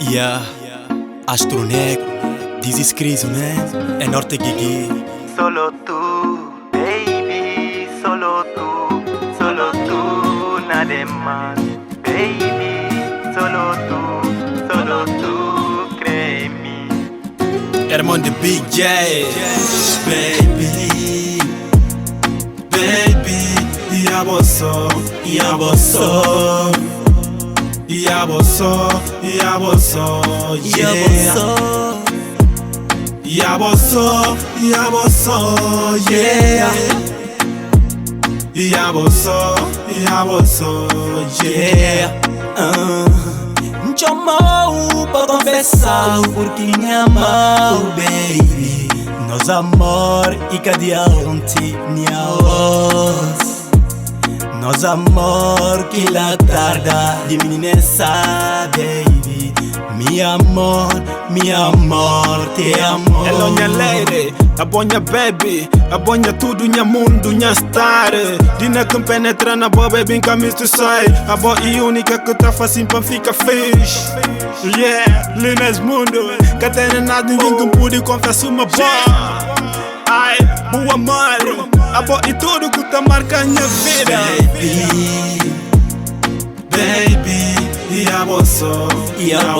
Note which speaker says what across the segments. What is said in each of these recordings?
Speaker 1: Yeah, Astronegro, this is Chris, man, é Norte Gigi.
Speaker 2: Solo tú, baby, solo tú, nada más, baby, solo tú, cree en mí.
Speaker 1: Hermano de Big J, baby, baby, ya vos sos, yeah, yeah. Chamou pra confessar porque me amou, baby. Nos amor e cadiante minha voz. Nos amor que la tarda de menina baby. Mi amor, te amo.
Speaker 3: Ela minha lady, a bonha baby, a bonha tudo, minha mundo, minha star. Dina que penetra na boa baby, caminho tu sai. A boa e única que tá fácil pra ficar fixe. Yeah, Linas mundo, que tem nada, ninguém que pude confessar uma boa. Ai, boa amor, a boa e tudo que tá marca minha vida.
Speaker 1: Baby, yeah, bosso, yeah,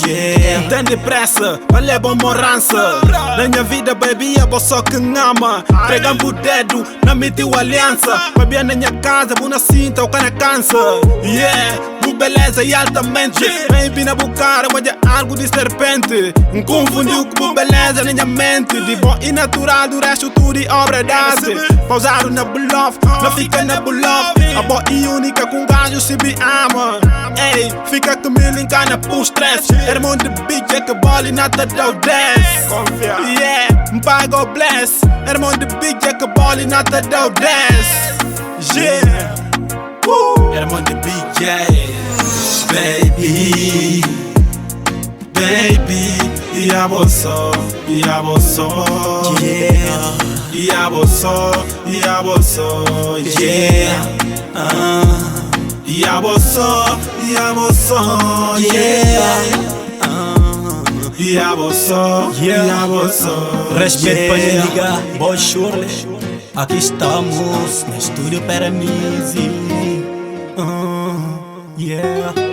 Speaker 1: yeah.
Speaker 3: Tem depressa, mas é bom morança. Na minha vida, baby, é você que ama. Pregando o dedo, não metiu aliança. Baby, na minha casa, boa na cinta, o cara cansa. Yeah, bu beleza e altamente. Baby, na boca, olha algo de serpente. Confundiu com beleza na minha mente. De bom e natural, do resto tudo de obra de arte. Pausado na bluff, não fica na bluff. A boa e única com gajo se me ama. Ei, fica comigo linkar na pull stress. Irmão de beat é que bola e nada dá o dance. Confia. Yeah, me paga o bless. Irmão de beat é que bola e nada dá o dance. Yeah.
Speaker 1: Irmão de Big J, baby, yeah, bosso, yeah, respeito para ligar, boy Shirley. Aqui estamos no estúdio para music. Yeah.